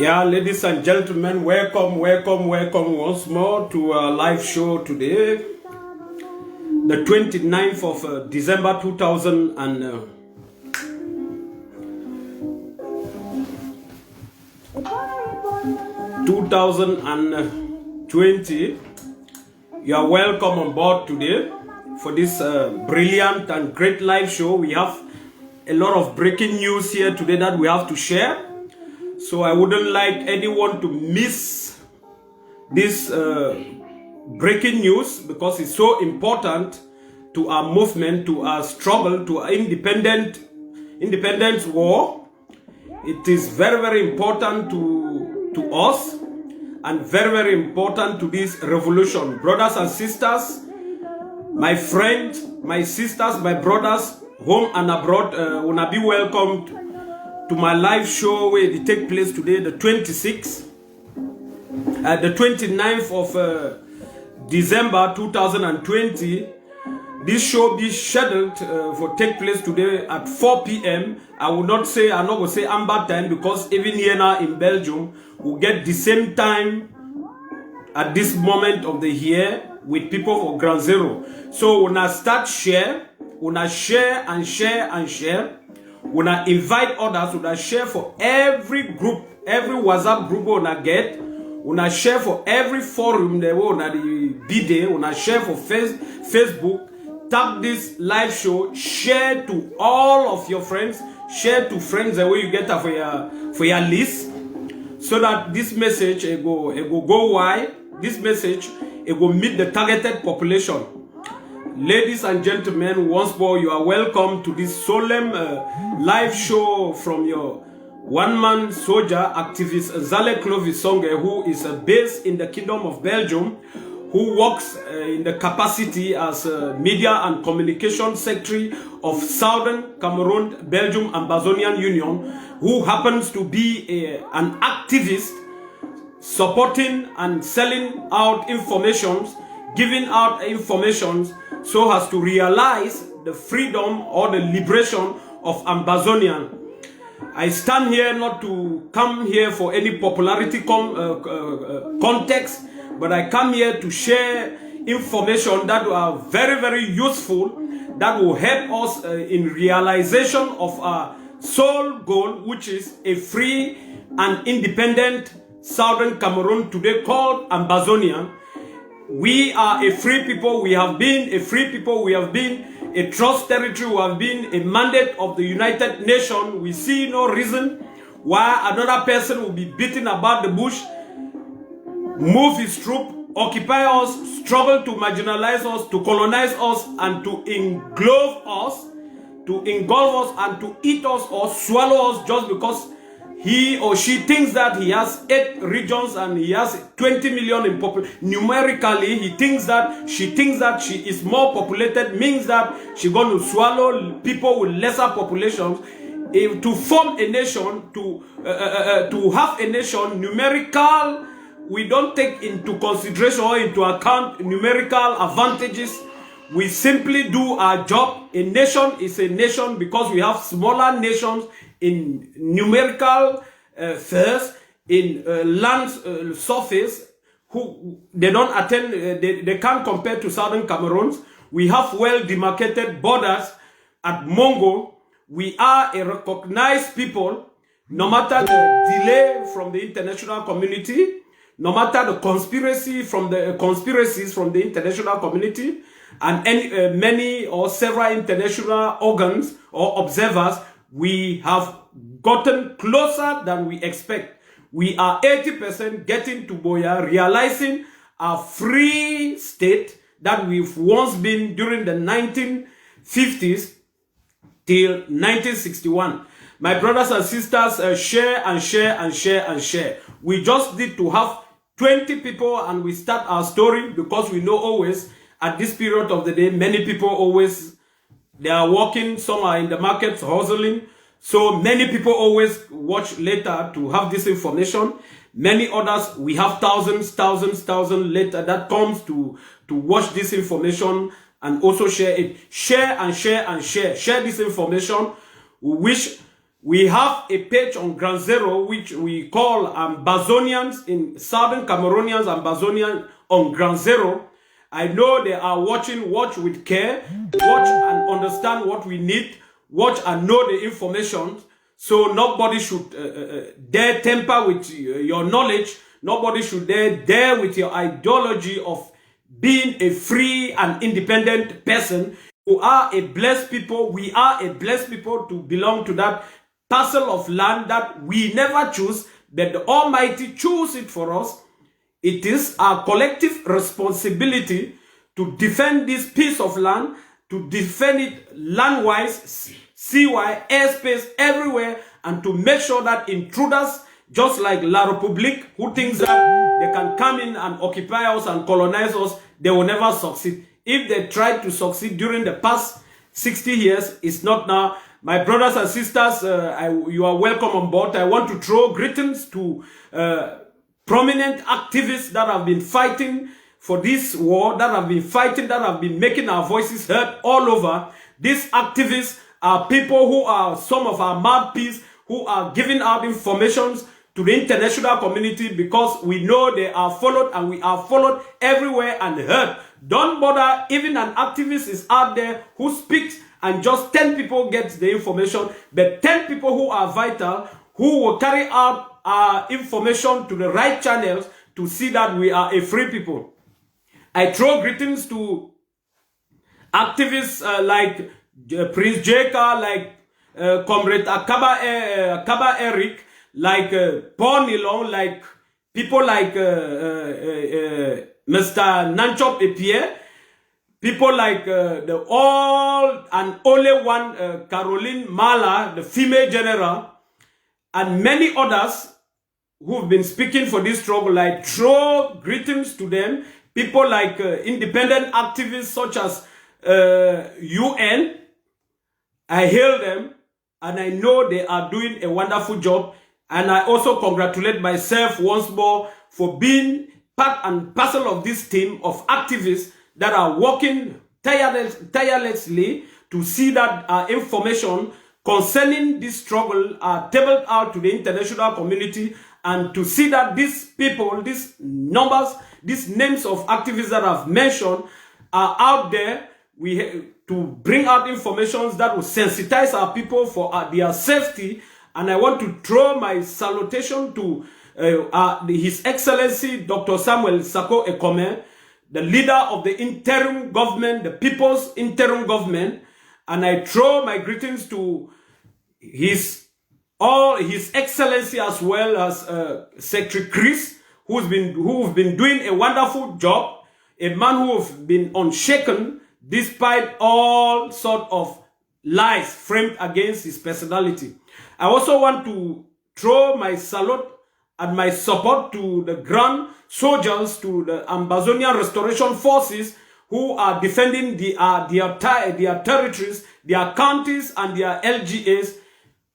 Yeah, ladies and gentlemen, welcome once more to our live show today, the 29th of December 2020. You are welcome on board today for this brilliant and great live show. We have a lot of breaking news here today that we have to share. So I wouldn't like anyone to miss this breaking news because it's so important to our movement, to our struggle, to our independence war. It is very important to us and very important to this revolution. Brothers and sisters, my friends, my sisters, my brothers, home and abroad, wanna be welcomed to my live show where it take place today, the 29th of December 2020. This show be scheduled for take place today at 4 p.m. I'm not going to say Amber time because even here now in Belgium, we get the same time at this moment of the year with people for Ground Zero. So when I start share, when I share and share and share, when I invite others, when I share for every group, every WhatsApp group when I get, when I share for every forum there when I be there, when I share for Facebook, tag this live show, share to all of your friends, share to friends the way you get for your list, so that this message it go wide. This message it will meet the targeted population. Ladies and gentlemen, once more you are welcome to this solemn live show from your one-man soldier activist Zale Clovis Songe, who is based in the Kingdom of Belgium, who works in the capacity as Media and Communication Secretary of Southern Cameroon Belgium Ambazonian Union, who happens to be an activist supporting and selling out information, giving out information so as to realize the freedom or the liberation of Ambazonian. I stand here not to come here for any popularity context, but I come here to share information that are very useful, that will help us in realization of our sole goal, which is a free and independent Southern Cameroon, today called Ambazonian. We are a free people. We have been a free people. We have been a trust territory. We have been a mandate of the United Nations. We see no reason why another person will be beaten about the bush, move his troop, occupy us, struggle to marginalize us, to colonize us, and to engulf us, and to eat us or swallow us just because he or she thinks that he has 8 regions and he has 20 million in population. Numerically, she thinks that she is more populated, means that she's going to swallow people with lesser populations. To form a nation, to have a nation, numerical, we don't take into consideration or into account numerical advantages. We simply do our job. A nation is a nation because we have smaller nations in numerical first, in land surface, who they don't attend, they can't compare to Southern Cameroons. We have well demarcated borders at Mongo. We are a recognized people, no matter the delay from the international community, no matter the conspiracies from the international community, and many or several international organs or observers. We have gotten closer than we expect. We are 80% getting to Boya, realizing a free state that we've once been during the 1950s till 1961. My brothers and sisters, share and share and share and share. We just need to have 20 people and we start our story, because we know always at this period of the day, many people always they are working, some are in the markets hustling. So many people always watch later to have this information. Many others, we have thousands later that comes to watch this information and also share it. Share and share and share. Share this information. We wish We have a page on Ground Zero, which we call Ambazonians in Southern Cameroonians, Ambazonians on Ground Zero. I know they are watching, watch with care, watch and understand what we need, watch and know the information. So nobody should dare temper with your knowledge. Nobody should dare with your ideology of being a free and independent person. You are a blessed people. We are a blessed people to belong to that parcel of land that we never choose, but the Almighty chose it for us. It is our collective responsibility to defend this piece of land, to defend it land-wise, sea-wise, airspace, everywhere, and to make sure that intruders, just like La République, who thinks that they can come in and occupy us and colonize us, they will never succeed. If they tried to succeed during the past 60 years, it's not now. My brothers and sisters, you are welcome on board. I want to throw greetings to prominent activists that have been fighting for this war, that have been fighting, that have been making our voices heard all over. These activists are people who are some of our mouthpieces, who are giving out information to the international community, because we know they are followed and we are followed everywhere and heard. Don't bother, even an activist is out there who speaks and just 10 people get the information, but 10 people who are vital, who will carry out our information to the right channels to see that we are a free people. I throw greetings to activists like Prince Jeka, like Comrade Akaba Eric, like Paul Nilon, like people like Mr. Nanchop Epie, people like the all and only one Caroline Mala, the female general, and many others who've been speaking for this struggle. I throw greetings to them. People like independent activists such as UN. I hail them and I know they are doing a wonderful job. And I also congratulate myself once more for being part and parcel of this team of activists that are working tirelessly to see that information concerning this struggle are tabled out to the international community, and to see that these people, these numbers, these names of activists that I've mentioned are out there. We have to bring out information that will sensitize our people for their safety. And I want to throw my salutation to His Excellency Dr. Samuel Sako Ekome, the leader of the interim government, the people's interim government. And I throw my greetings to His Excellency, as well as Secretary Chris, who've been doing a wonderful job, a man who's been unshaken despite all sort of lies framed against his personality. I also want to throw my salute and my support to the grand soldiers, to the Ambazonian Restoration Forces, who are defending their territories, their counties, and their LGAs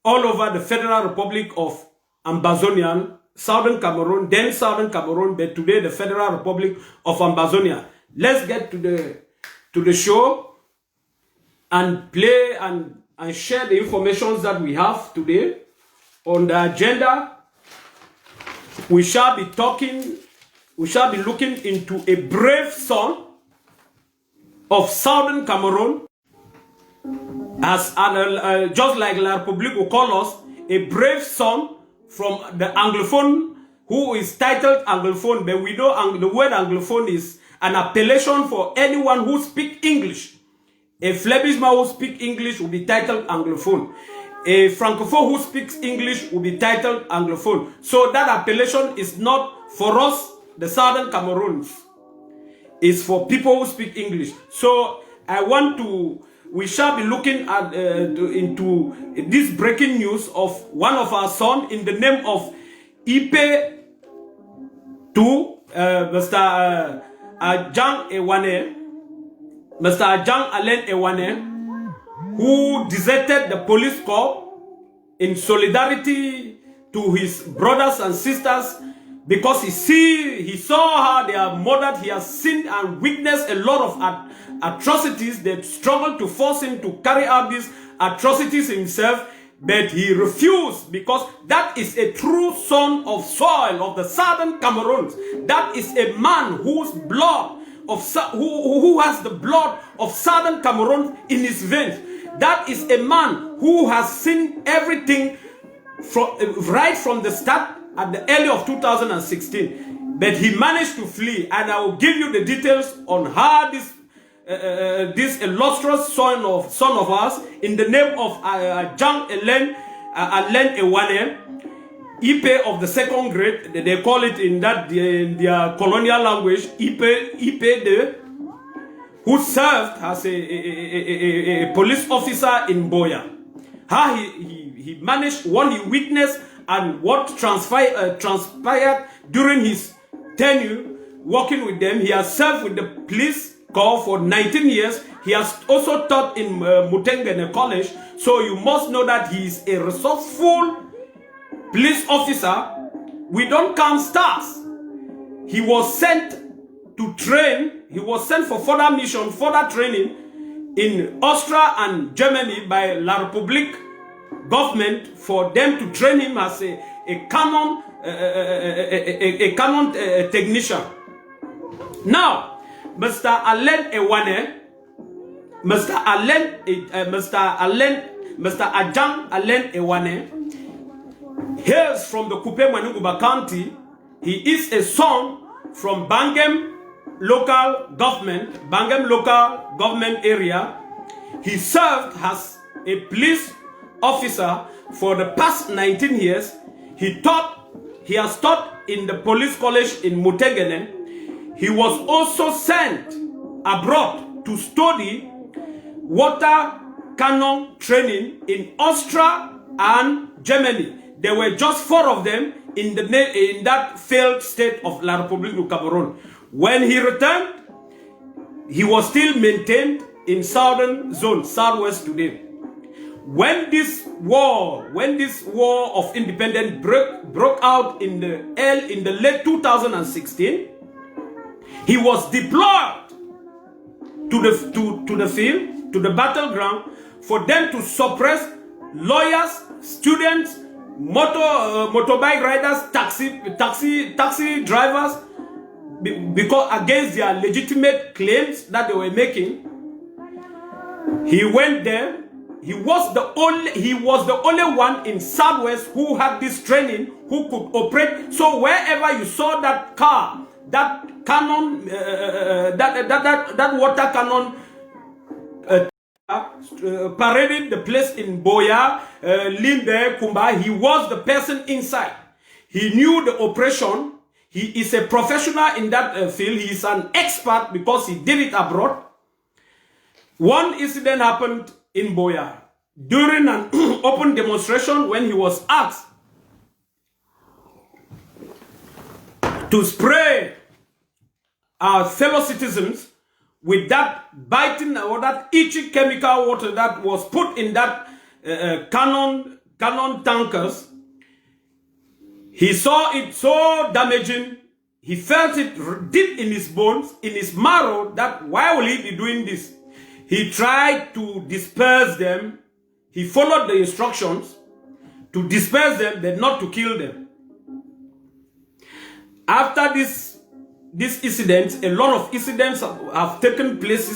all over the Federal Republic of Ambazonian, Southern Cameroon, then Southern Cameroon, but today the Federal Republic of Ambazonia. Let's get to the show and play and share the information that we have today. On the agenda, we shall be looking into a brave son of Southern Cameroon, as just like La République will call us, a brave son from the Anglophone, who is titled Anglophone, but we know the word Anglophone is an appellation for anyone who speaks English. A Flemish-man who speaks English will be titled Anglophone. A Francophone who speaks English will be titled Anglophone. So that appellation is not for us, the Southern Cameroons. It's for people who speak English. So we shall be looking at into this breaking news of one of our sons in the name of IP2 Mr. Ajang Ewane. Mr. Ajang Alain Ewane, who deserted the police corps in solidarity to his brothers and sisters, because he saw how they are murdered. He has seen and witnessed a lot of atrocities. They struggled to force him to carry out these atrocities himself. but he refused, because that is a true son of soil of the Southern Cameroons. That is a man whose blood who has the blood of Southern Cameroon in his veins. That is a man who has seen everything right from the start at the early of 2016. But he managed to flee, and I will give you the details on how this illustrious son of ours, in the name of Ajang Alain Ewane, IP of the second grade, they call it in their colonial language, IP2, who served as a police officer in Boya. How he managed, what he witnessed, and what transpired during his tenure working with them. He has served with the police corps for 19 years. He has also taught in Mutengene College. So you must know that he is a resourceful police officer. We don't count stars. He was sent to train. He was sent for further mission, further training in Austria and Germany by La Republique government, for them to train him as a canon technician. Now, Mr. Alain Ewane, Mr. Ajang Alain Ewane hails from the Kupe Manuguba County. He is a son from Bangem local government area. He served as a police officer for the past 19 years. He has taught in the police college in Mutengene. He was also sent abroad to study water cannon training in Austria and Germany. There were just 4 of them in that failed state of La Republique du Cameroon. When he returned, he was still maintained in southern zone, southwest today. When this war of independence broke out in the late 2016, he was deployed to the field, to the battleground, for them to suppress lawyers, students, motorbike riders, taxi drivers, because against their legitimate claims that they were making. He went there. He was the only one in Southwest who had this training, who could operate. So wherever you saw that car, that cannon, that water cannon paraded the place in Boya, Limbe, Kumba, he was the person inside. He knew the operation. He is a professional in that field. He is an expert because he did it abroad. One incident happened in Boya during an open demonstration, when he was asked to spray our fellow citizens with that biting or that itchy chemical water that was put in that cannon tankers. He saw it so damaging. He felt it deep in his bones, in his marrow, that why will he be doing this? He tried to disperse them. He followed the instructions to disperse them, but not to kill them. After this incident, a lot of incidents have taken place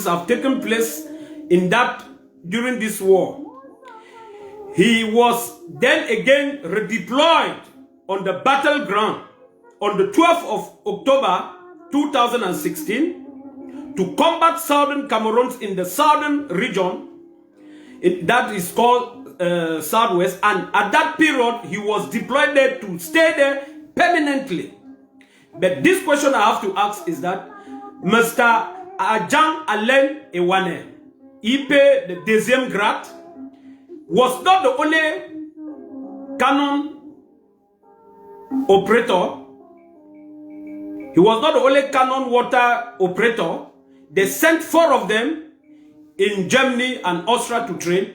during this war. He was then again redeployed on the battleground on the 12th of October 2016 to combat Southern Cameroons in the southern region that is called Southwest, and at that period he was deployed there to stay there permanently. But this question I have to ask is that Mr. Ajang Alain Ewane, IP the deuxième grade, was not the only cannon operator. He was not the only cannon water operator. They sent 4 of them in Germany and Austria to train.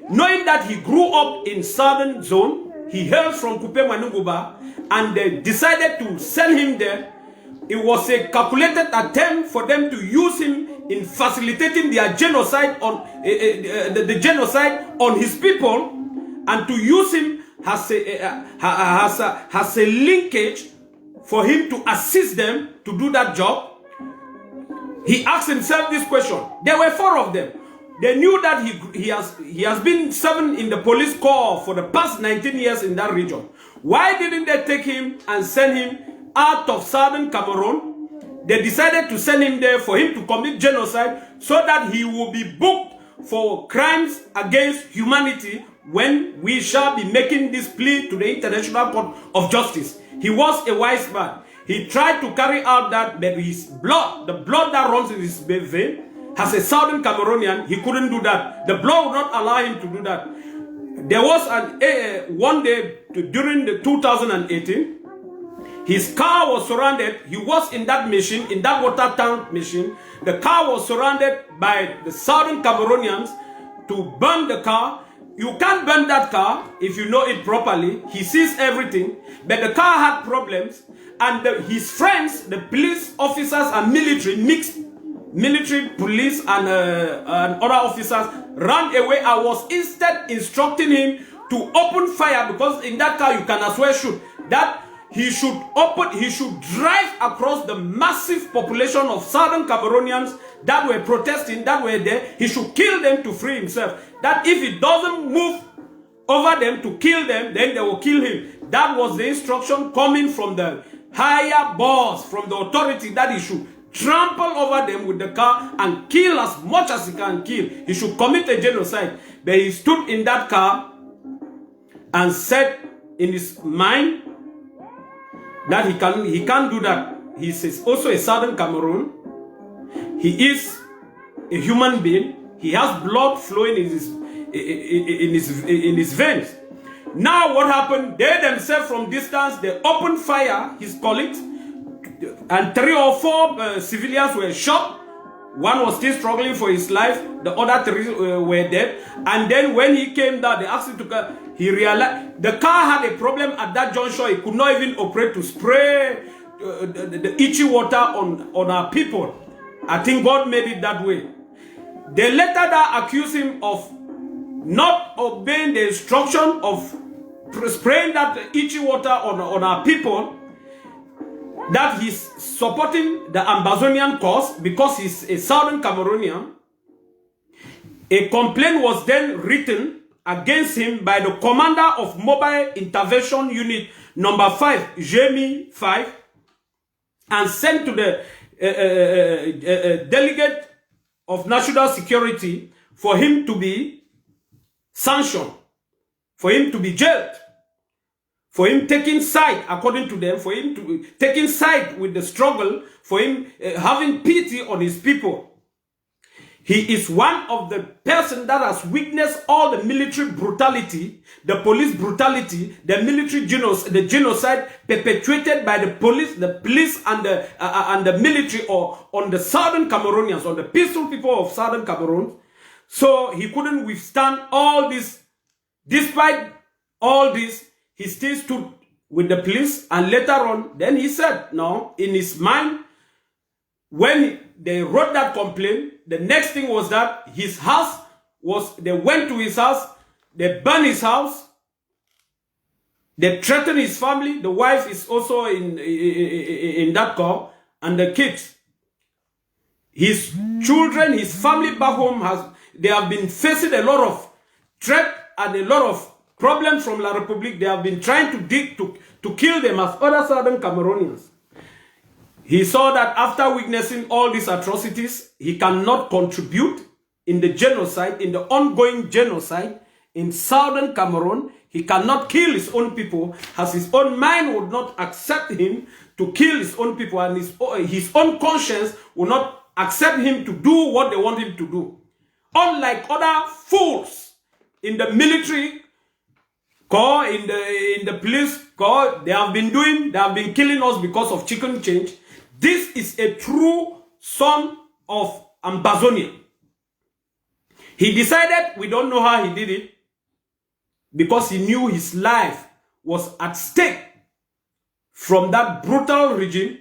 Knowing that he grew up in southern zone, he hails from Kupe Manuguba, and they decided to send him there. It was a calculated attempt for them to use him in facilitating their genocide on the genocide on his people, and to use him as a linkage for him to assist them to do that job? He asked himself this question. There were 4 of them. They knew that he has been serving in the police corps for the past 19 years in that region. Why didn't they take him and send him out of southern Cameroon? They decided to send him there for him to commit genocide so that he will be booked for crimes against humanity when we shall be making this plea to the International Court of Justice. He was a wise man. He tried to carry out that, but his blood, the blood that runs in his vein, as a southern Cameroonian, he couldn't do that. The blood would not allow him to do that. There was one day during the 2018, his car was surrounded. He was in that machine, in that water tank machine. The car was surrounded by the southern Cameroonians to burn the car. You can't burn that car if you know it properly. He sees everything. But the car had problems. And his friends, the police officers and military, mixed military, police and other officers ran away. I was instead instructing him to open fire, because in that car you can as well shoot. That he should drive across the massive population of southern Cameroonians that were protesting, that were there. He should kill them to free himself. That if he doesn't move over them to kill them, then they will kill him. That was the instruction coming from the higher boss, from the authority, that he should trample over them with the car and kill as much as he can kill. He should commit a genocide. But he stood in that car and said in his mind that he can't do that. He is also a southern Cameroon. He is a human being. He has blood flowing in his veins. Now what happened? They themselves from distance, they opened fire, his colleagues, and 3 or 4 civilians were shot. One was still struggling for his life. The other 3 were dead. And then when he came down, they asked him to come. He realized the car had a problem at that juncture. He could not even operate to spray the itchy water on our people. I think God made it that way. They later accused him of not obeying the instruction of spraying that itchy water on our people, that he's supporting the Ambazonian cause because he's a southern Cameroonian. A complaint was then written against him by the commander of Mobile Intervention Unit number 5, JMI 5, and sent to the delegate of national security for him to be sanctioned, for him to be jailed, for him taking side, according to them, for him to taking side with the struggle, for him having pity on his people. He is one of the persons that has witnessed all the military brutality, the police brutality, the military genocide perpetuated by the police and the military on the southern Cameroonians, on the peaceful people of southern Cameroon. So he couldn't withstand all this. Despite all this, he still stood with the police, and later on, then he said, no, in his mind, when they wrote that complaint, the next thing was that his house was, they went to his house, they burned his house, they threatened his family. The wife is also in that car, and the kids. His children, his family back home, they have been facing a lot of threat and a lot of problems from La République. They have been trying to kill them as other southern Cameroonians. He saw that after witnessing all these atrocities, he cannot contribute in the genocide, in the ongoing genocide in southern Cameroon. He cannot kill his own people, as his own mind would not accept him to kill his own people, and his own conscience will not accept him to do what they want him to do. Unlike other fools in the military corps, in the police corps, they have been killing us because of chicken change. This is a true son of Ambazonia. He decided, we don't know how he did it, because he knew his life was at stake from that brutal regime,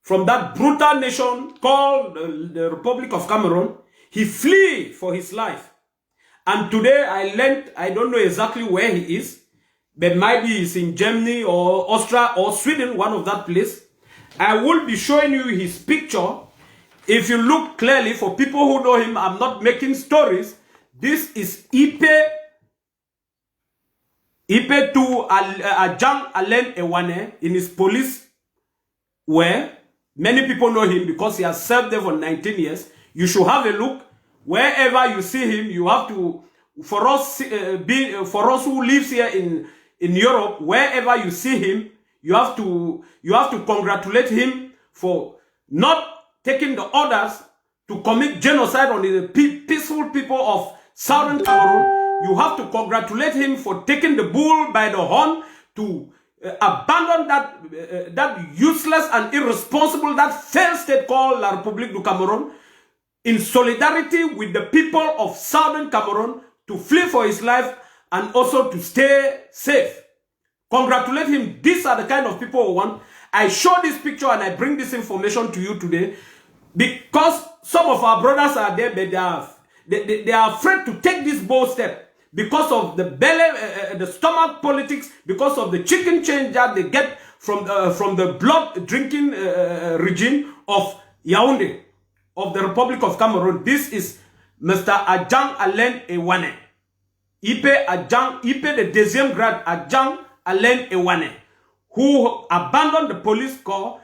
from that brutal nation called the Republic of Cameroon. He fled for his life. And today I learned, I don't know exactly where he is, but maybe he's in Germany or Austria or Sweden, one of that place. I will be showing you his picture. If you look clearly, for people who know him, I'm not making stories. This is IP2 Ajang Alain Ewane in his police wear. Many people know him because he has served there for 19 years. You should have a look. Wherever you see him, you have to, for us who lives here in Europe, wherever you see him, you have to congratulate him for not taking the orders to commit genocide on the peaceful people of Southern Cameroon. You have to congratulate him for taking the bull by the horn to abandon that useless and irresponsible, that failed state called La République du Cameroun, in solidarity with the people of Southern Cameroon, to flee for his life and also to stay safe. Congratulate him. These are the kind of people we want. I show this picture and I bring this information to you today because some of our brothers are there, but they are afraid to take this bold step because of the belly, the stomach politics, because of the chicken change that they get from the blood drinking regime of Yaoundé, of the Republic of Cameroon. This is Mr. Ajang Alain Ewane. IP the deuxième grade Ajang Alain Ewane, who abandoned the police corps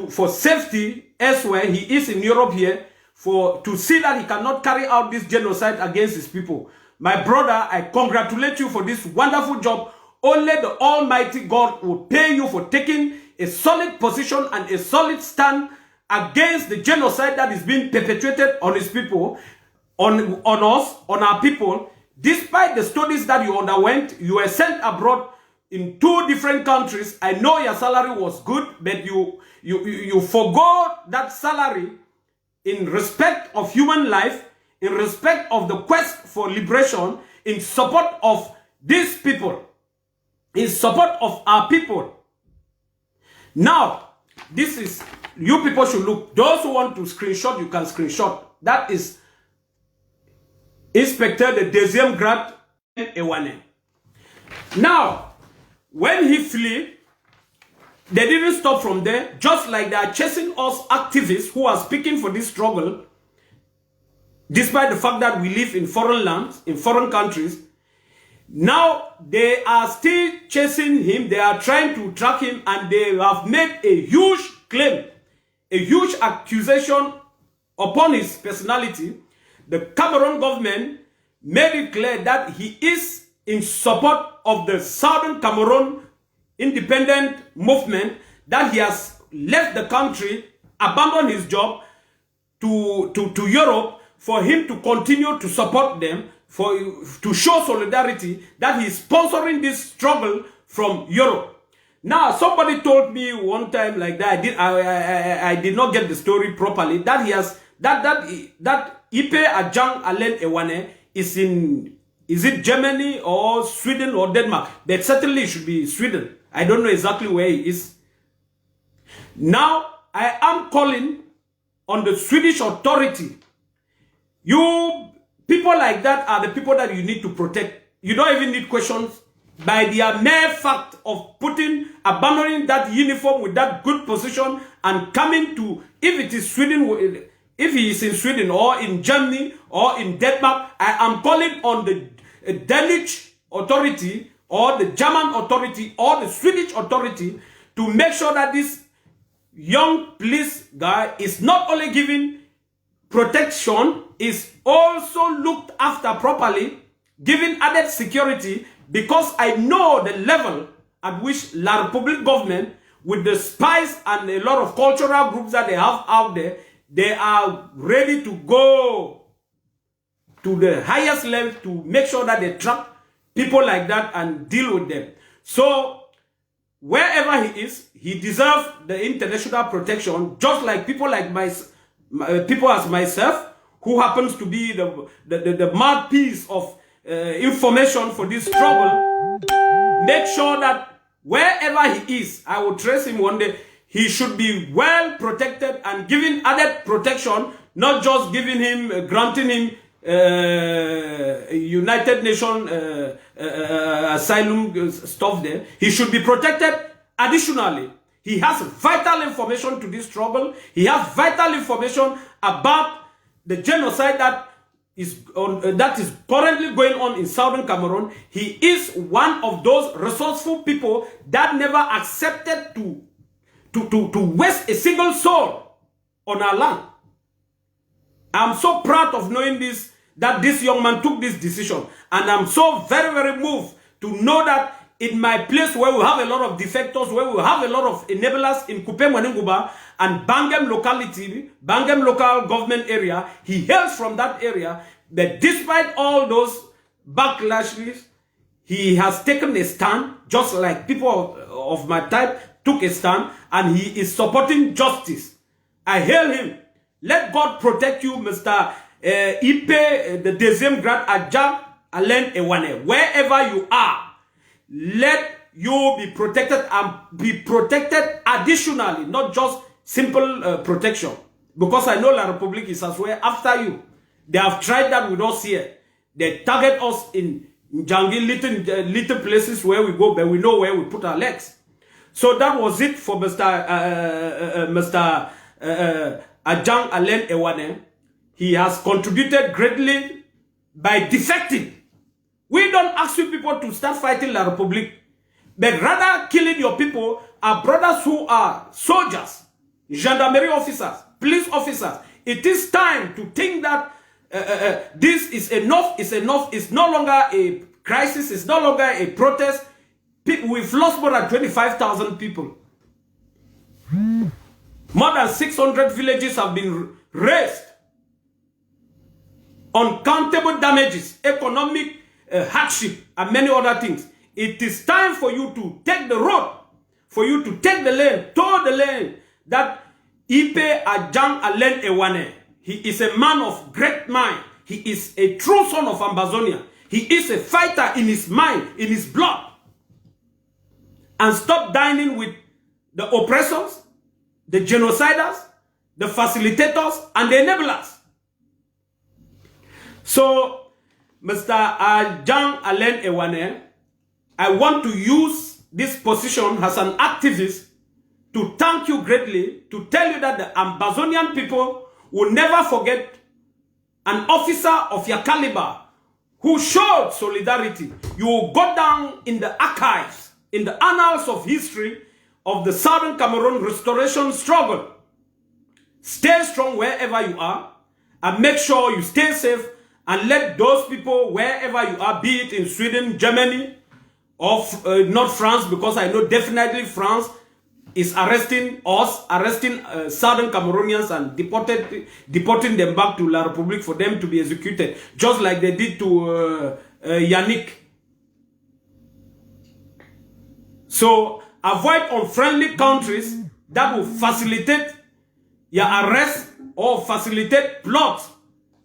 for safety elsewhere. He is in Europe here to see that he cannot carry out this genocide against his people. My brother, I congratulate you for this wonderful job. Only the Almighty God will pay you for taking a solid position and a solid stand against the genocide that is being perpetrated on his people, on us, on our people. Despite the studies that you underwent, you were sent abroad in 2 different countries. I know your salary was good, but you forgot that salary in respect of human life, in respect of the quest for liberation, in support of these people, in support of our people. Now, this is, you people should look. Those who want to screenshot, you can screenshot. That is Inspector the deuxième grade Ewane. Now, when he fled, they didn't stop from there. Just like they are chasing us activists who are speaking for this struggle, despite the fact that we live in foreign lands, in foreign countries. Now they are still chasing him. They are trying to track him, and they have made a huge claim, a huge accusation upon his personality. The Cameroon government made it clear that he is in support of the Southern Cameroon independent movement, that he has left the country, abandoned his job to Europe, for him to continue to support them, to show solidarity, that he's sponsoring this struggle from Europe. Now, somebody told me one time like that, I did not get the story properly, that he has, that IP Ajang Alain Ewane is it Germany or Sweden or Denmark? But certainly it should be Sweden. I don't know exactly where he is. Now, I am calling on the Swedish authority. You people like that are the people that you need to protect. You don't even need questions. By the mere fact of abandoning that uniform with that good position and coming to, if it is Sweden, if he is in Sweden or in Germany or in Denmark, I am calling on the Danish authority or the German authority or the Swedish authority to make sure that this young police guy is not only given protection, is also looked after properly, given added security, because I know the level at which La République government, with the spies and a lot of cultural groups that they have out there, they are ready to go to the highest level to make sure that they track people like that and deal with them. So, wherever he is, he deserves the international protection, just like people like people as myself, who happens to be the mouthpiece of information for this struggle. Make sure that wherever he is, I will trace him one day, he should be well protected and given added protection, not just giving him, granting him United Nations asylum stuff there. He should be protected. Additionally, he has vital information to this struggle. He has vital information about the genocide that is currently going on in Southern Cameroon. He is one of those resourceful people that never accepted to waste a single soul on our land. I'm so proud of knowing this, that this young man took this decision. And I'm so very, very moved to know that in my place where we have a lot of defectors, where we have a lot of enablers in Kupe Mwanenguba and Bangem locality, Bangem local government area, he hails from that area. But despite all those backlashes, he has taken a stand, just like people of my type took a stand, and he is supporting justice. I hail him. Let God protect you, Mr. IP, the deuxième grade Ajang Alain Ewane. Wherever you are, let you be protected and be protected additionally, not just simple protection. Because I know La Republique is as well after you. They have tried that with us here. They target us in jungle, little places where we go, but we know where we put our legs. So that was it for Mr. Ajang Alain Ewane. He has contributed greatly by defecting. We don't ask you people to start fighting La Republique, but rather killing your people, our brothers who are soldiers, gendarmerie officers, police officers. It is time to think that this is enough, is enough. It's no longer a crisis, it's no longer a protest. We've lost more than 25,000 people. More than 600 villages have been razed. Uncountable damages, economic hardship, and many other things. It is time for you to take the road, for you to take the lane, toe the lane, that IP Ajang Alain Ewane. He is a man of great mind. He is a true son of Ambazonia. He is a fighter in his mind, in his blood. And stop dining with the oppressors, the genociders, the facilitators, and the enablers. So, Mr. Ajang Alain Ewane, I want to use this position as an activist to thank you greatly, to tell you that the Ambazonian people will never forget an officer of your caliber who showed solidarity. You will go down in the archives, in the annals of history of the Southern Cameroon restoration struggle. Stay strong wherever you are, and make sure you stay safe, and let those people, wherever you are, be it in Sweden, Germany, or not France, because I know definitely France is arresting us, arresting Southern Cameroonians and deporting them back to La Republique for them to be executed, just like they did to Yannick. So avoid unfriendly countries that will facilitate your arrest or facilitate plots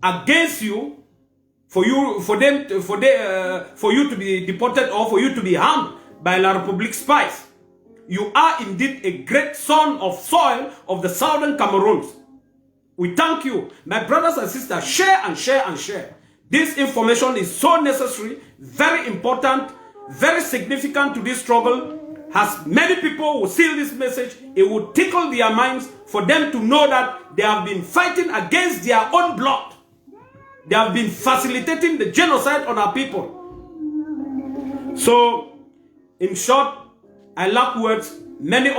against you, for you to be deported or for you to be harmed by La Republique spies. You are indeed a great son of soil of the Southern Cameroons. We thank you. My brothers and sisters, share and share and share. This information is so necessary, very important, very significant to this struggle. As many people will see this message, it will tickle their minds for them to know that they have been fighting against their own blood. They have been facilitating the genocide on our people. So, in short, I lack words. Many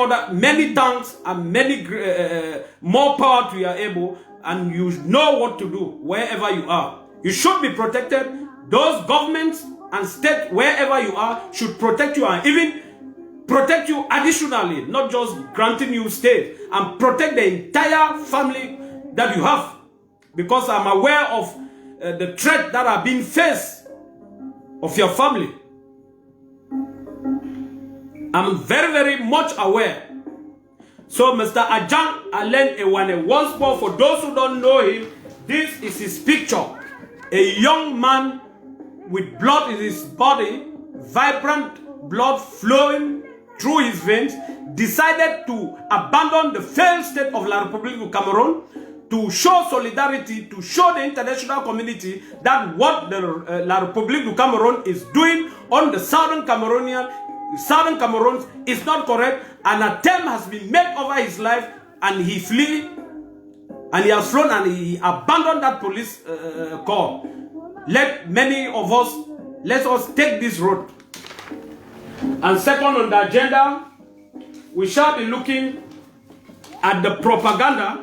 thanks and many more power to your able, and you know what to do wherever you are. You should be protected. Those governments and state wherever you are should protect you, and even protect you additionally, not just granting you state, and protect the entire family that you have, because I'm aware of the threat that are being faced of your family. I'm very, very much aware. So Mr. Ajang Alain Ewane, once more, for those who don't know him, this is his picture. A young man with blood in his body, vibrant blood flowing through his veins, decided to abandon the failed state of La Republique of Cameroon, to show solidarity, to show the international community that what the La République du Cameroon is doing on the Southern Cameroons is not correct. An attempt has been made over his life, and he flee, and he has flown, and he abandoned that police corps. Let us take this road. And second on the agenda, we shall be looking at the propaganda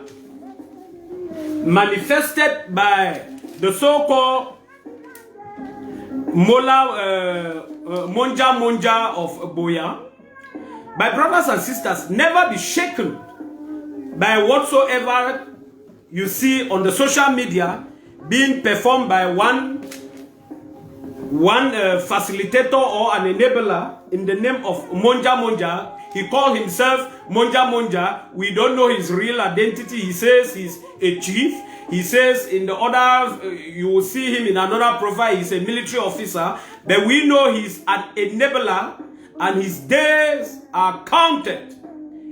manifested by the so-called Moja Moja of Boya. My brothers and sisters, never be shaken by whatsoever you see on the social media being performed by one facilitator or an enabler in the name of Moja Moja. He called himself Moja Moja. We don't know his real identity. He says he's a chief. He says in the other, you will see him in another profile, he's a military officer. But we know he's an enabler and his days are counted.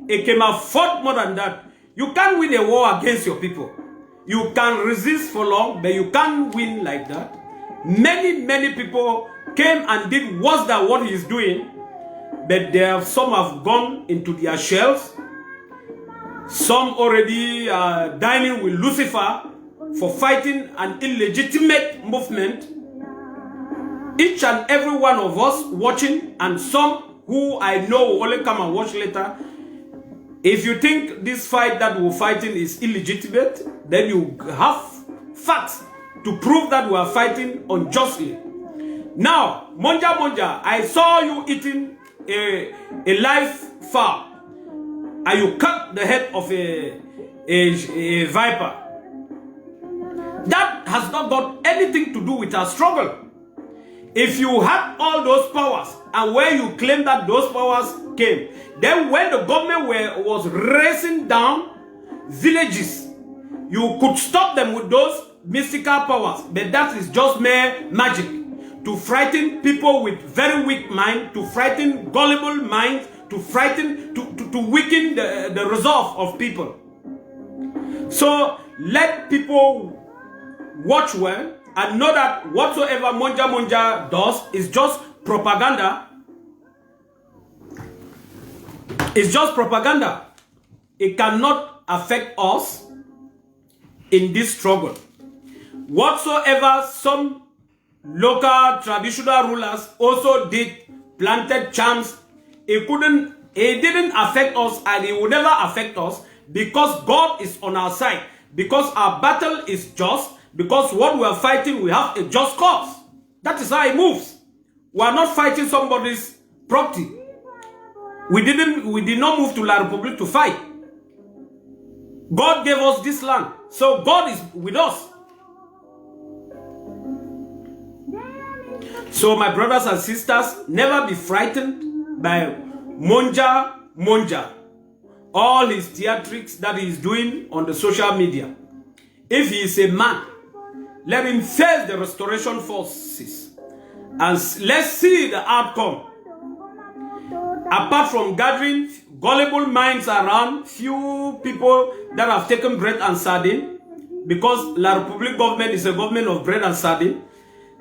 It came out fought more than that. You can't win a war against your people. You can resist for long, but you can't win like that. Many people came and did worse than what he's doing. But some have gone into their shells. Some already dining with Lucifer for fighting an illegitimate movement. Each and every one of us watching, and some who I know will only come and watch later. If you think this fight that we're fighting is illegitimate, then you have facts to prove that we are fighting unjustly. Now, Moja Moja, I saw you eating a live fowl, and you cut the head of a viper. That has not got anything to do with our struggle. If you had all those powers, and where you claim that those powers came, then when the government was racing down villages, you could stop them with those mystical powers. But that is just mere magic to frighten people with very weak mind, to frighten gullible minds, to frighten, to weaken the resolve of people. So let people watch well and know that whatsoever Moja Moja does is just propaganda. It's just propaganda. It cannot affect us in this struggle. Whatsoever some local traditional rulers also did, planted charms, it didn't affect us, and it will never affect us, because God is on our side, because our battle is just, because what we are fighting, we have a just cause. That is how it moves. We are not fighting somebody's property. We did not move to La République to fight. God gave us this land, so God is with us. So my brothers and sisters, never be frightened by Moja Moja, all his theatrics that he is doing on the social media. If he is a man, let him face the restoration forces, and let's see the outcome. Apart from gathering gullible minds around, few people that have taken bread and sardine, because La République government is a government of bread and sardine.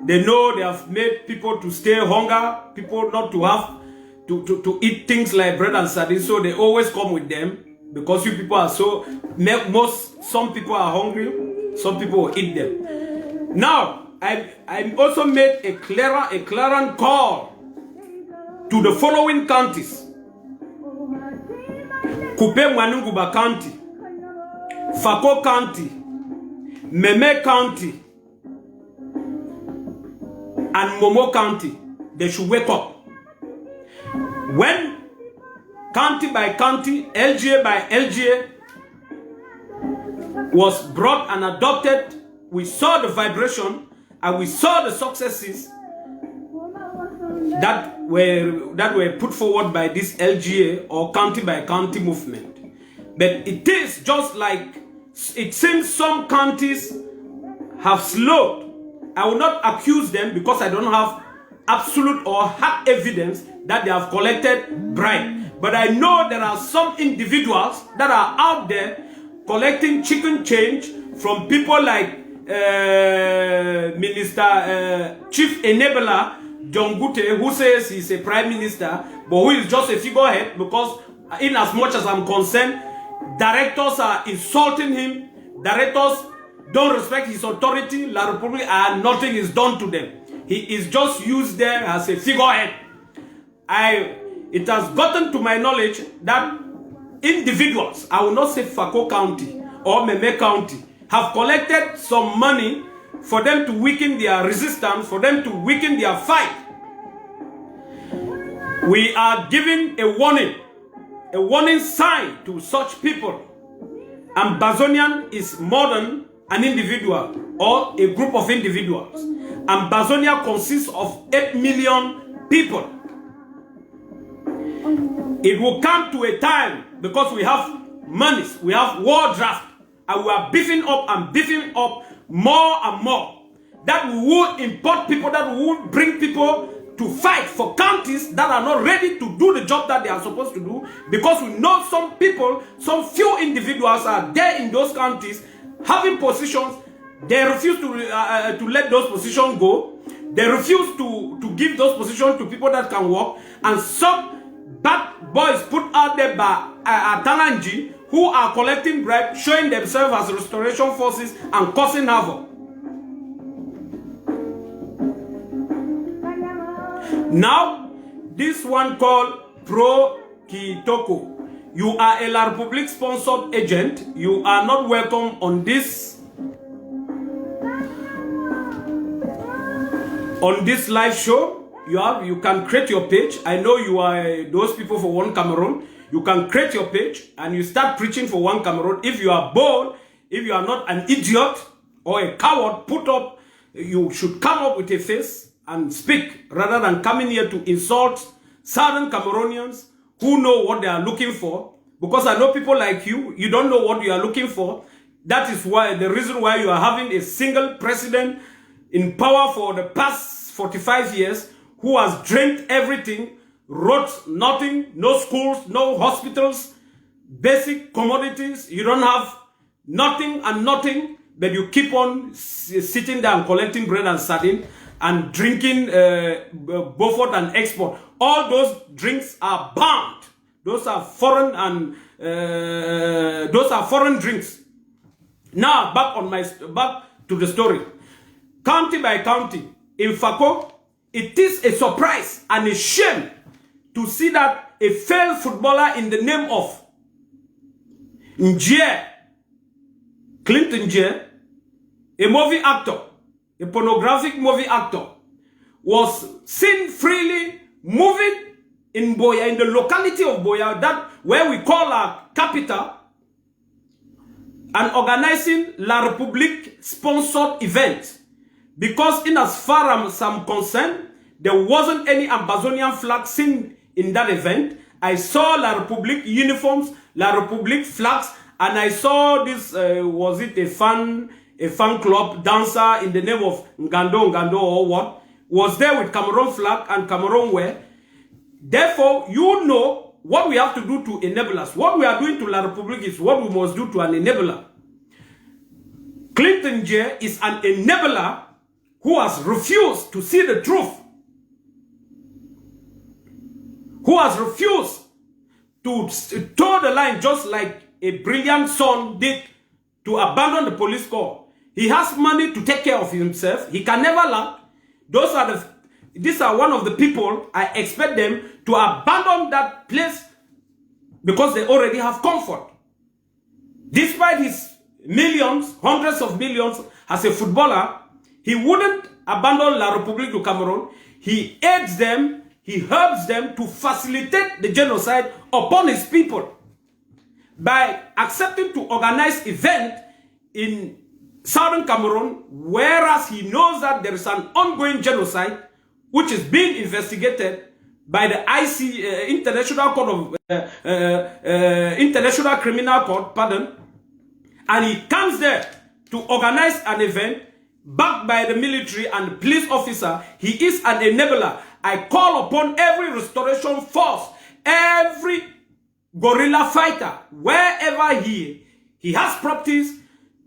They know they have made people to stay hunger, people not to have to eat things like bread and sardine, so they always come with them, because you people are so, some people are hungry, some people will eat them. Now, I also made a clarion call to the following counties: Kupe Mwanunguba County, FAKO County, Meme County, and Momo County. They should wake up. When county by county, LGA by LGA was brought and adopted, we saw the vibration and we saw the successes that were put forward by this LGA or county by county movement. But it is just like, it seems some counties have slowed. I will not accuse them, because I don't have absolute or hard evidence that they have collected bribe. But I know there are some individuals that are out there collecting chicken change from people like Chief Enabler John Gute, who says he's a prime minister, but who is just a figurehead, because in as much as I'm concerned, directors are insulting him. Directors don't respect his authority. La Republic, and nothing is done to them. He is just used there as a figurehead. It has gotten to my knowledge that individuals, I will not say FAKO County or Meme County, have collected some money for them to weaken their resistance, for them to weaken their fight. We are giving a warning sign to such people. Ambazonian is more than an individual or a group of individuals. Ambazonia consists of 8 million people. It will come to a time, because we have monies, we have war draft, and we are beefing up and beefing up more and more, that we will import people, that we will bring people to fight for counties that are not ready to do the job that they are supposed to do, because we know some people, some few individuals are there in those counties having positions. They refuse to let those positions go. They refuse to give those positions to people that can work, and some bad boys put out there by Talanji, who are collecting bribe, showing themselves as restoration forces and causing havoc. Now, this one called Pro Kitoko. You are a La Republique sponsored agent. You are not welcome on this live show. You can create your page. I know you are those people for One Cameroon. You can create your page and you start preaching for One Cameroon. If you are bold, if you are not an idiot or a coward, you should come up with a face and speak, rather than coming here to insult Southern Cameroonians who know what they are looking for. Because I know people like you don't know what you are looking for. That is why, the reason why you are having a single president in power for the past 45 years, who has drained everything, wrote nothing, no schools, no hospitals, basic commodities. You don't have nothing and nothing, but you keep on sitting there and collecting bread and sardine and drinking Beaufort and export. All those drinks are banned. Those are foreign and drinks. Now back to the story. County by county in FAKO, it is a surprise and a shame to see that a failed footballer in the name of Clinton Njie, a movie actor, a pornographic movie actor, was seen freely moving in Boya, in the locality of Boya, that where we call our capital, and organizing La Republique sponsored event. Because in as far as I'm concerned, there wasn't any Ambazonian flag seen in that event. I saw La Republique uniforms, La Republique flags, and I saw this, was it a fan club dancer in the name of Ngando or what, was there with Cameroon flag and Cameroon wear. Therefore, you know what we have to do to enable us. What we are doing to La Republique is what we must do to an enabler. Clinton J is an enabler who has refused to see the truth, who has refused to toe the line, just like a brilliant son did, to abandon the police corps. He has money to take care of himself. He can never lack. These are one of the people I expect them to abandon that place because they already have comfort. Despite his millions, hundreds of millions as a footballer, he wouldn't abandon La Republique du Cameroon. He aids them, he helps them to facilitate the genocide upon his people by accepting to organize event in Southern Cameroon, whereas he knows that there is an ongoing genocide which is being investigated by the International Criminal Court, and he comes there to organize an event backed by the military and police officer. He is an enabler. I call upon every restoration force, every guerrilla fighter, wherever he he has properties.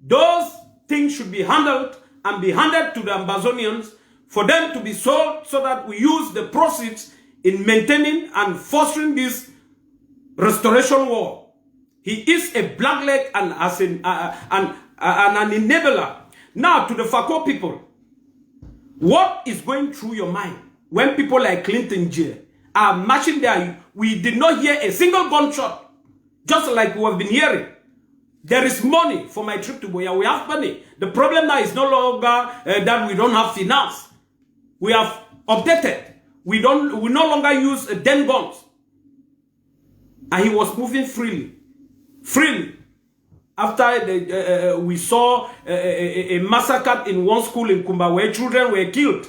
Those things should be handled and be handed to the Ambazonians for them to be sold so that we use the proceeds in maintaining and fostering this restoration war. He is a blackleg and as an enabler. Now to the FAKO people, what is going through your mind when people like Clinton J are marching there? We did not hear a single gunshot, just like we have been hearing. There is money for my trip to Boya. We have money. The problem now is no longer that we don't have finance. We have updated. We no longer use den guns. And he was moving freely. After we saw a massacre in one school in Kumba where children were killed.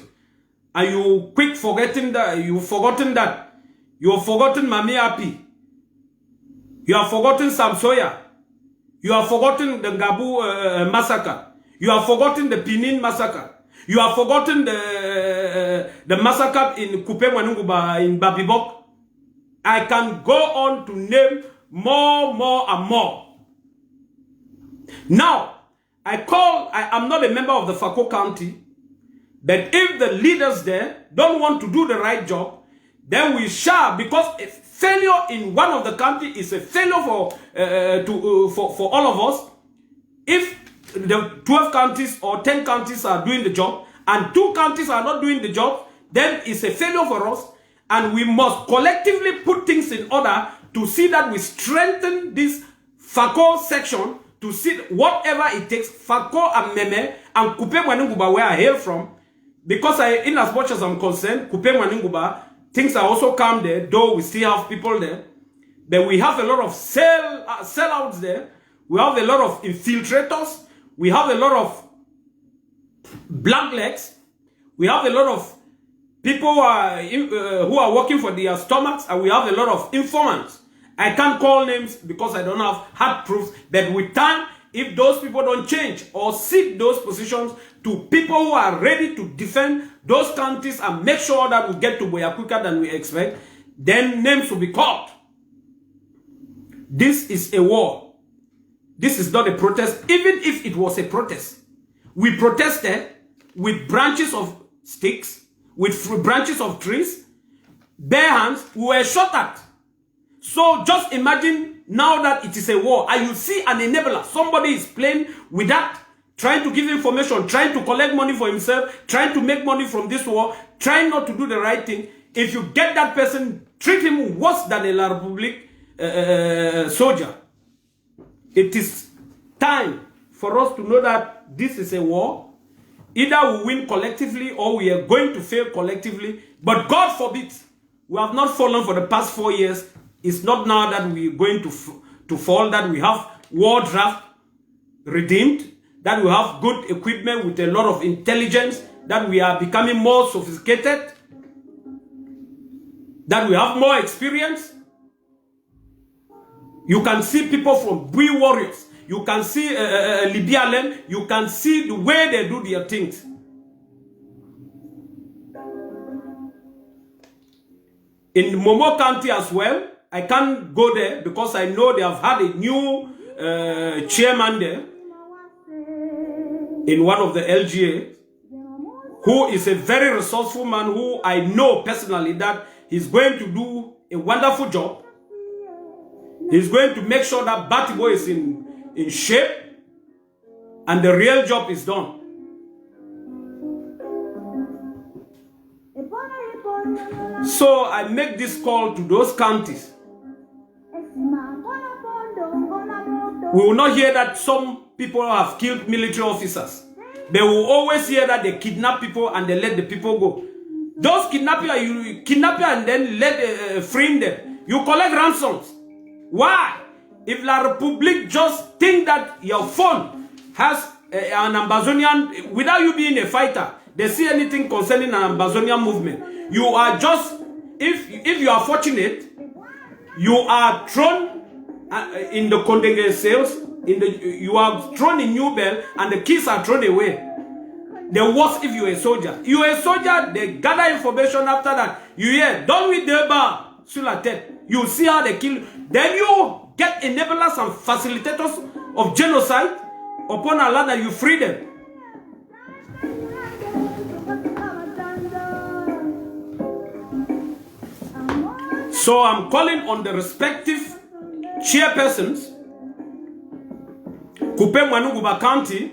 And you quick forgetting that, you've forgotten that. You have forgotten Mami Api. You have forgotten Samsoya. You have forgotten the Gabu massacre. You have forgotten the Pinin massacre. You have forgotten the massacre in Kupe Wanunguba in Babibok. I can go on to name more and more. Now, I am not a member of the FAKO County, but if the leaders there don't want to do the right job, then we shall, because a failure in one of the country is a failure for all of us. If the 12 counties or 10 counties are doing the job and 2 counties are not doing the job, then it's a failure for us, and we must collectively put things in order to see that we strengthen this FAKO section, to see whatever it takes, FAKO and Meme and Kupe Mwanunguba, where I hail from, because in as much as I'm concerned, Kupe Mwanunguba, things are also calm there, though we still have people there. But we have a lot of sellouts there. We have a lot of infiltrators. We have a lot of blacklegs. We have a lot of people who are working for their stomachs. And we have a lot of informants. I can't call names because I don't have hard proofs. But with time, if those people don't change or cede those positions to people who are ready to defend those counties and make sure that we get to Boya quicker than we expect, then names will be called. This is a war. This is not a protest. Even if it was a protest, we protested with branches of sticks, with branches of trees, bare hands, we were shot at. So just imagine now that it is a war and you see an enabler, somebody is playing with that, trying to give information, trying to collect money for himself, trying to make money from this war, trying not to do the right thing. If you get that person, treat him worse than a La Republique soldier. It is time for us to know that this is a war. Either we win collectively or we are going to fail collectively. But God forbid, we have not fallen for the past 4 years. It's not now that we are going to fall, that we have war draft redeemed, that we have good equipment with a lot of intelligence, that we are becoming more sophisticated, that we have more experience. You can see people from Bui warriors. You can see Libya, you can see the way they do their things. In Momo County as well, I can't go there because I know they have had a new chairman there in one of the LGA, who is a very resourceful man who I know personally that he's going to do a wonderful job. He's going to make sure that Batibo is in shape and the real job is done. So I make this call to those counties. We will not hear that some people have killed military officers. They will always hear that they kidnap people and they let the people go. Those kidnappers, you kidnap and then let free them. You collect ransoms. Why? If La Republique just think that your phone has an Ambazonian, without you being a fighter, they see anything concerning an Ambazonian movement, you are just, if you are fortunate, you are thrown in the Kondenge sales, you are thrown in New Bell, and the keys are thrown away. The worst if you're a soldier. You're a soldier, they gather information after that. You hear, don't with the bar, sur la tête. You see how they kill. Then you get enablers and facilitators of genocide upon our land, and you free them. So I'm calling on the respective chairpersons, Kupe Mwanuguba County.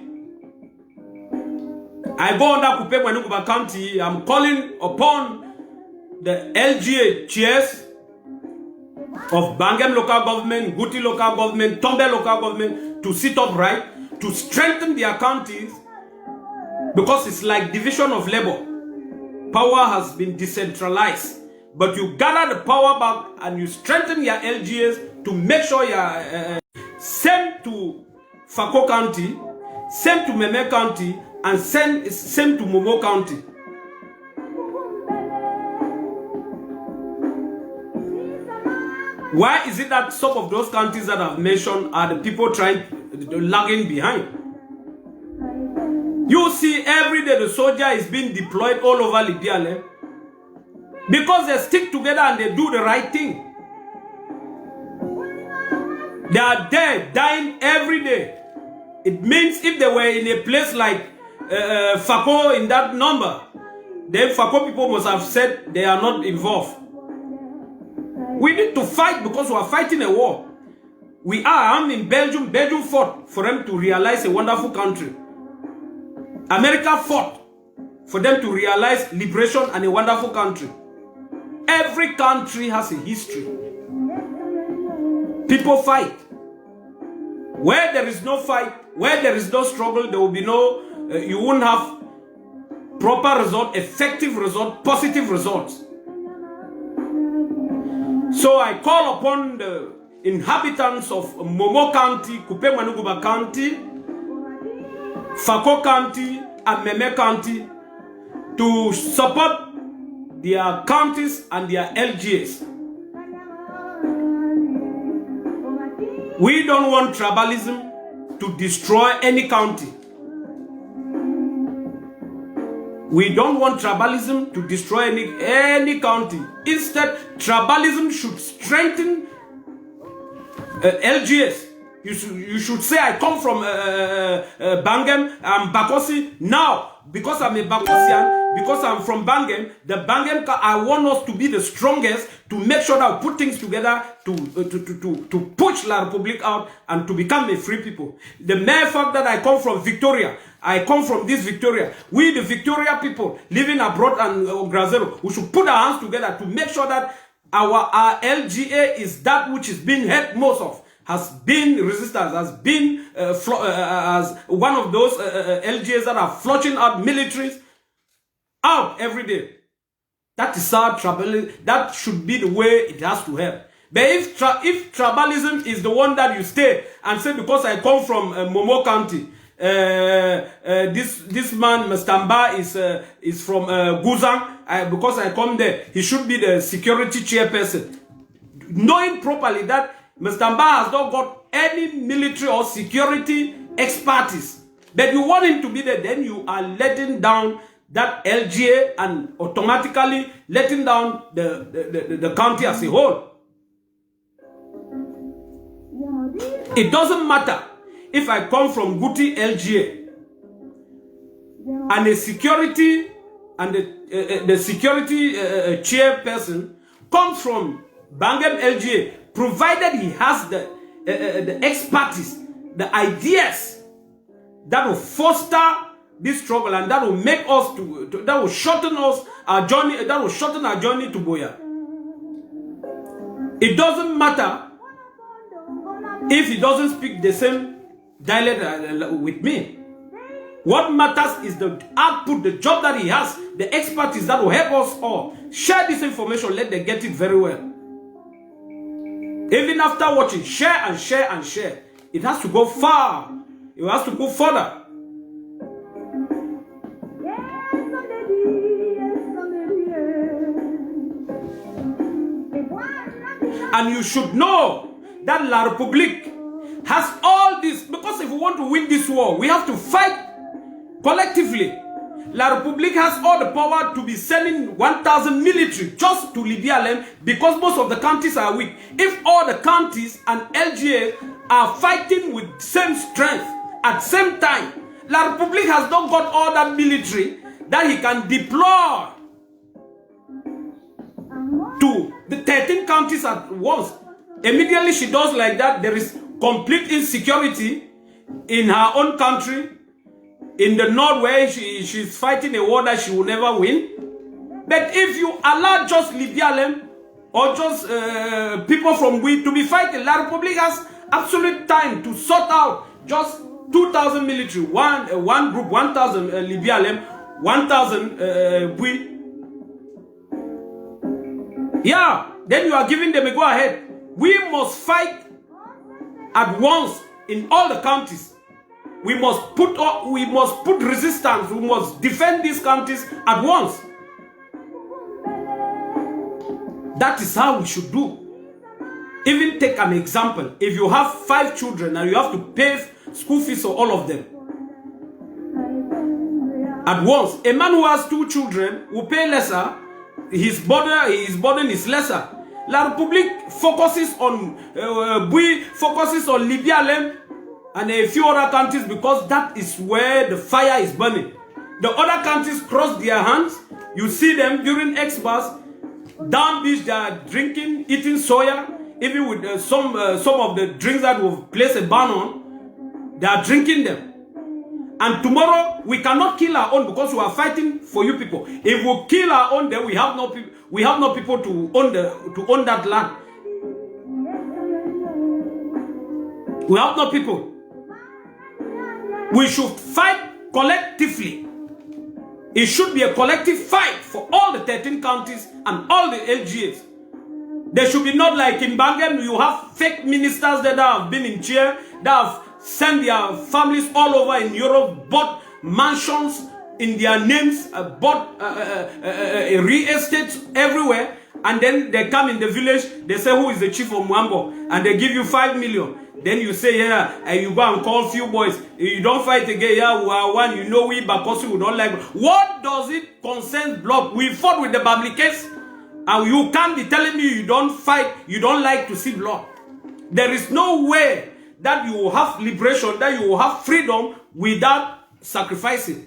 I go under Kupe Mwanuguba County. I'm calling upon the LGA chairs of Bangem local government, Guti local government, Tombe local government to sit upright, to strengthen their counties, because it's like division of labor. Power has been decentralized, but you gather the power back and you strengthen your LGAs to make sure you're same to FAKO County, same to Meme County, and same to Momo County. Why is it that some of those counties that I've mentioned are the people lagging behind? You see every day the soldier is being deployed all over Libya, because they stick together and they do the right thing. They are there dying every day. It means if they were in a place like FAKO in that number, then FAKO people must have said they are not involved. We need to fight because we are fighting a war. I'm in Belgium. Belgium fought for them to realize a wonderful country. America fought for them to realize liberation and a wonderful country. Every country has a history. People fight. Where there is no fight, where there is no struggle, there will be no, you won't have proper result, effective result, positive results. So I call upon the inhabitants of Momo County, Kupe Mwanuguba County, FAKO County, and Meme County to support their counties and their LGAs. We don't want tribalism to destroy any county. We don't want tribalism to destroy any county. Instead, tribalism should strengthen LGAs. You should say, I come from Bangem, I'm Bakosi. Now, because I'm a Bakosian, because I'm from Bangem, the Bangem, I want us to be the strongest to make sure that we put things together to push La Republique out and to become a free people. The mere fact that I come from Victoria, I come from this Victoria. We, the Victoria people living abroad and Grazero, we should put our hands together to make sure that our LGA is that which is being helped most of, has been resistance, has been as one of those LGAs that are flushing out militaries out every day. That is our tribalism. That should be the way it has to help. But if tribalism is the one that you stay and say, because I come from Momo County, this man Mastamba is from Guzang, because I come there, he should be the security chairperson, knowing properly that Mastamba has not got any military or security expertise, but you want him to be there, then you are letting down that LGA and automatically letting down the county as a whole. It doesn't matter if I come from Guti LGA and a security and the security chairperson comes from Bangem LGA, provided he has the expertise, the ideas that will foster this struggle and that will make us that will shorten our journey, that will shorten our journey to Boya. It doesn't matter if he doesn't speak the same dialect with me. What matters is the output, the job that he has, the expertise that will help us all. Share this information, let them get it very well. Even after watching, share and share and share. It has to go far. It has to go further. And you should know that La Republique has all this, because if we want to win this war, we have to fight collectively. La République has all the power to be sending 1,000 military just to Libya because most of the countries are weak. If all the countries and LGA are fighting with same strength at same time, La République has not got all that military that he can deploy to the 13 countries at once. Immediately she does like that, there is complete insecurity in her own country, in the north where she's fighting a war that she will never win. But if you allow just Libya or just people from we to be fighting, La République has absolute time to sort out just 2,000 military, one group, 1,000 Libya 1,000 we. Yeah, then you are giving them a go ahead. We must fight at once in all the countries. We must put resistance. We must defend these countries at once. That is how we should do. Even take an example. If you have 5 children and you have to pay school fees for all of them at once, a man who has 2 children will pay lesser. His burden is lesser. La République focuses on Libya and a few other countries because that is where the fire is burning. The other countries cross their hands. You see them during Xmas. Down beach, they are drinking, eating soya, even with some of the drinks that we've placed a ban on. They are drinking them. And tomorrow we cannot kill our own because we are fighting for you people. If we kill our own, then we have no people. We have no people to own that land. We have no people. We should fight collectively. It should be a collective fight for all the 13 counties and all the LGAs. There should be not like in Bangam, you have fake ministers that have been in chair, that have sent their families all over in Europe, bought mansions in their names, bought real estates everywhere, and then they come in the village, they say, who is the chief of Mwambo? And they give you 5 million. Then you say, yeah, and you go and call few boys. You don't fight again, yeah, we are one, you know we, because we don't like. What does it concern blood? We fought with the Bablikes, and you can't be telling me you don't fight, you don't like to see blood. There is no way that you will have liberation, that you will have freedom without sacrificing.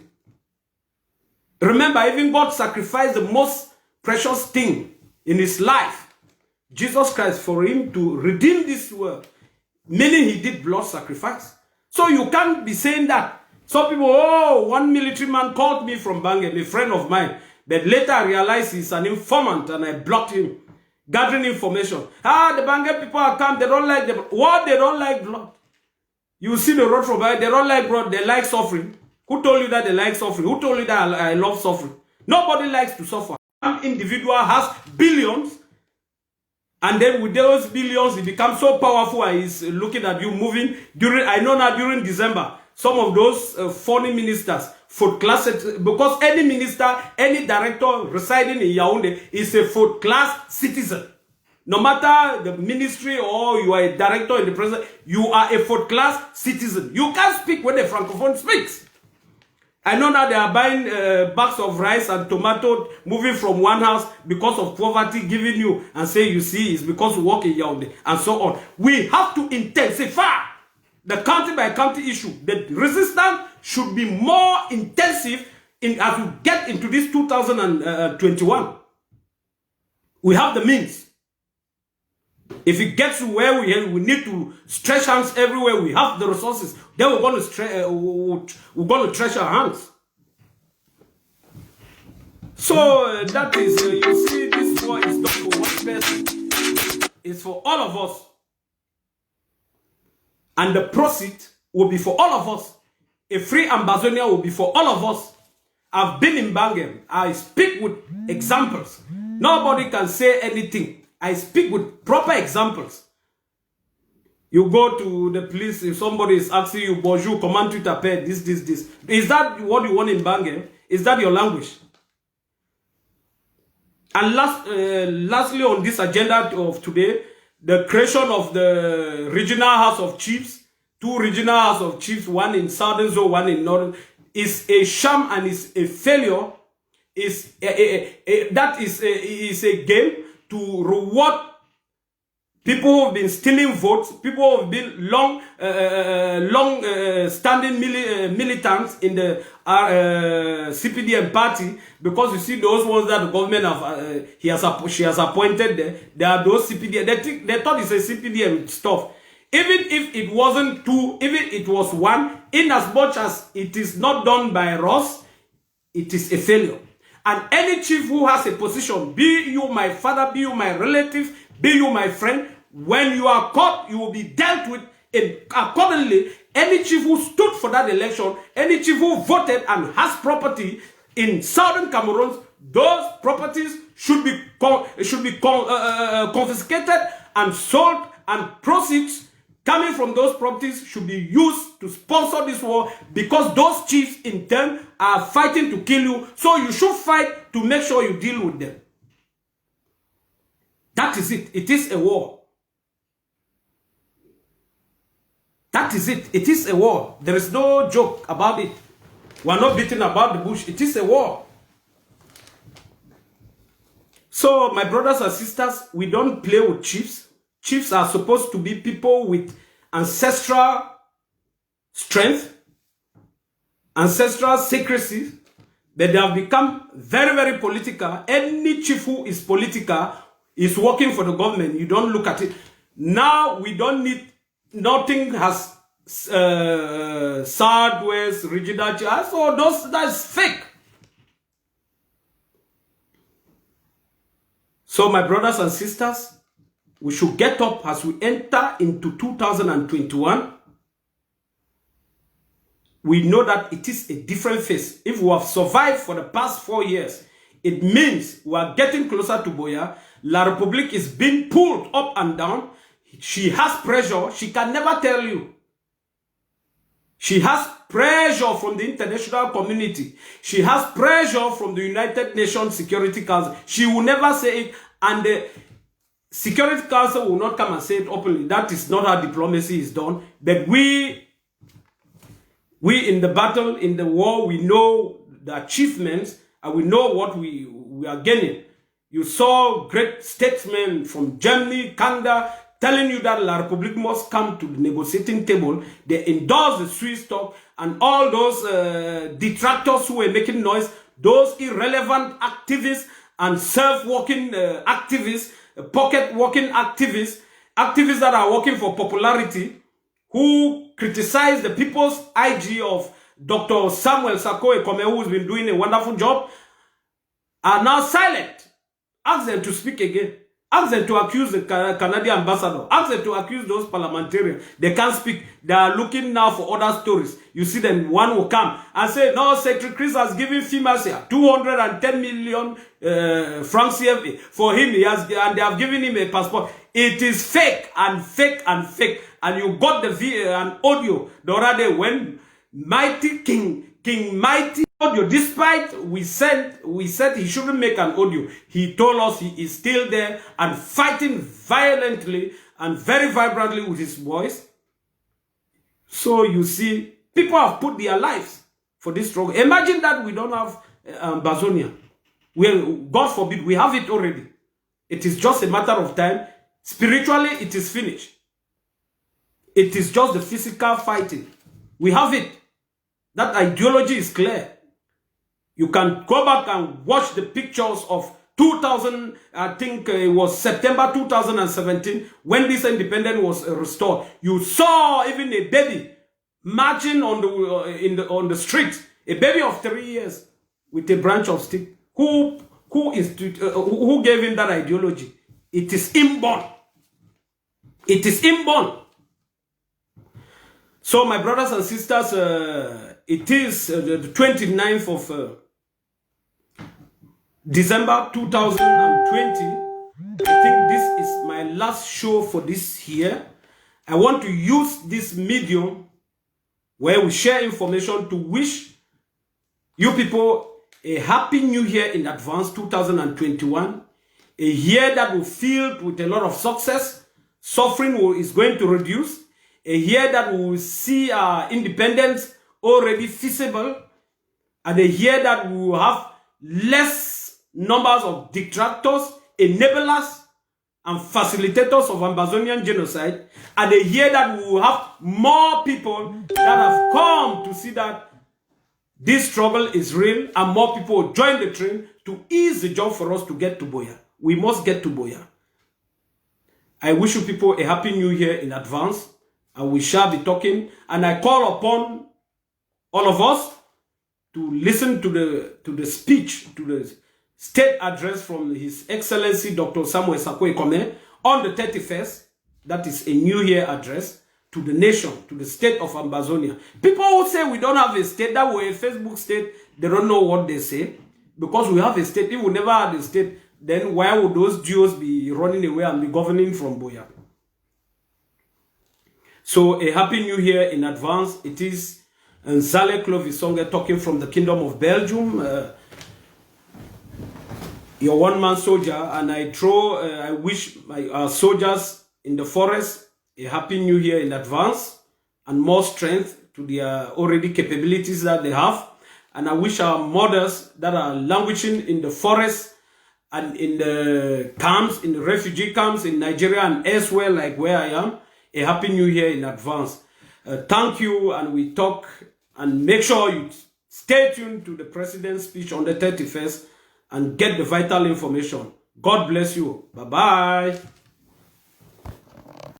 Remember, even God sacrificed the most precious thing in his life, Jesus Christ, for him to redeem this world. Meaning he did blood sacrifice. So you can't be saying that. Some people, oh, one military man called me from Bangam, a friend of mine. But later I realized he's an informant and I blocked him. Gathering information. Ah, the Bangam people are come, they don't like the blood. What? They don't like blood. You see the road from Bangam, they don't like blood, they like suffering. Who told you that they like suffering? Who told you that I love suffering? Nobody likes to suffer. One individual has billions. And then with those billions, he becomes so powerful and he's looking at you moving. I know now during December, some of those foreign ministers, fourth class, because any minister, any director residing in Yaoundé is a fourth class citizen. No matter the ministry or you are a director in the president, you are a fourth class citizen. You can't speak when a francophone speaks. I know now they are buying bags of rice and tomato, moving from one house because of poverty, giving you and say, you see, it's because we work in Yaoundé and so on. We have to intensify the country by country issue. The resistance should be more intensive as we get into this 2021. We have the means. If it gets to where we need to stretch hands everywhere, we have the resources, then we're going to stretch our hands. So that is, you see, this war is not for one person. It's for all of us. And the proceed will be for all of us. A free Ambazonia will be for all of us. I've been in Bangam. I speak with examples. Nobody can say anything. I speak with proper examples. You go to the police, if somebody is asking you, bonjour, comment tu t'appelles, this. Is that what you want in Bangam? Is that your language? And lastly, on this agenda of today, the creation of the regional house of chiefs, 2 regional house of chiefs, one in Southern Zone, one in Northern. is a sham and is a failure, is a game to reward people who have been stealing votes, people who have been standing militants in the CPDM party, because you see those ones that the government have, she has appointed there, they are those CPDM, they thought it's a CPDM stuff. Even if it wasn't two, even it was one, in as much as it is not done by Ross, it is a failure. And any chief who has a position, be you my father, be you my relative, be you my friend, when you are caught, you will be dealt with accordingly. Any chief who stood for that election, any chief who voted and has property in Southern Cameroons, those properties should be confiscated and sold, and proceeds coming from those properties should be used to sponsor this war, because those chiefs in turn are fighting to kill you. So you should fight to make sure you deal with them. That is it. It is a war. That is it. It is a war. There is no joke about it. We are not beating about the bush. It is a war. So, my brothers and sisters, we don't play with chiefs. Chiefs are supposed to be people with ancestral strength, ancestral secrecy, but they have become very, very political. Any chief who is political is working for the government. You don't look at it. Now, we don't need, nothing has Southwest, regional, so that's fake. So, my brothers and sisters, we should get up as we enter into 2021. We know that it is a different phase. If we have survived for the past 4 years, it means we are getting closer to Boya. La Republique is being pulled up and down. She has pressure. She can never tell you. She has pressure from the international community. She has pressure from the United Nations Security Council. She will never say it, and the Security Council will not come and say it openly. That is not how diplomacy is done. But we in the battle, in the war, we know the achievements and we know what we are gaining. You saw great statesmen from Germany, Canada, telling you that La Republique must come to the negotiating table. They endorsed the Swiss talk, and all those detractors who were making noise, those irrelevant activists and self-working activists, pocket-working activists, activists that are working for popularity, who criticize the people's IG of Dr. Samuel Sako Ekome, who's been doing a wonderful job, are now silent. Ask them to speak again. Ask them to accuse the Canadian ambassador. Ask them to accuse those parliamentarians. They can't speak. They are looking now for other stories. You see them, one will come and say, no, Secretary Chris has given females here 210 million francs CFA for him. And they have given him a passport. It is fake and fake and fake. And you got the an audio the other day when Mighty King Mighty audio, despite we said he shouldn't make an audio, he told us he is still there and fighting violently and very vibrantly with his voice. So you see, people have put their lives for this struggle. Imagine that we don't have Bazonia. God forbid, we have it already. It is just a matter of time. Spiritually, it is finished. It is just the physical fighting. We have it. That ideology is clear. You can go back and watch the pictures of 2000, I think it was September 2017, when this independence was restored. You saw even a baby marching on the street, a baby of 3 years with a branch of stick. Who gave him that ideology? It is inborn. It is inborn. So, my brothers and sisters, it is the 29th of December 2020. I think this is my last show for this year. I want to use this medium where we share information to wish you people a happy new year in advance, 2021. A year that will be filled with a lot of success. Suffering is going to reduce. A year that we will see our independence already feasible. and a year that we will have less numbers of detractors, enablers, and facilitators of Ambazonian genocide, and a year that we will have more people that have come to see that this struggle is real, and more people join the train to ease the job for us to get to Buea. We must get to Buea. I wish you people a happy new year in advance, and we shall be talking. And I call upon all of us to listen to the speech, to the state address from His Excellency Dr. Samuel Sarko Ekome on the 31st. That is a New Year address to the nation, to the state of Ambazonia. People who say we don't have a state, that way a Facebook state, they don't know what they say. Because we have a state. If we never had a state, then why would those Jews be running away and be governing from Buea? So a happy new year in advance. It is Nzale Clovisonge talking from the Kingdom of Belgium. Your one-man soldier, and I wish our soldiers in the forest a happy new year in advance and more strength to their already capabilities that they have. And I wish our mothers that are languishing in the forest and in the camps, in the refugee camps in Nigeria and elsewhere like where I am, a happy new year in advance. Thank you, and we talk, and make sure you stay tuned to the president's speech on the 31st and get the vital information. God bless you. Bye-bye.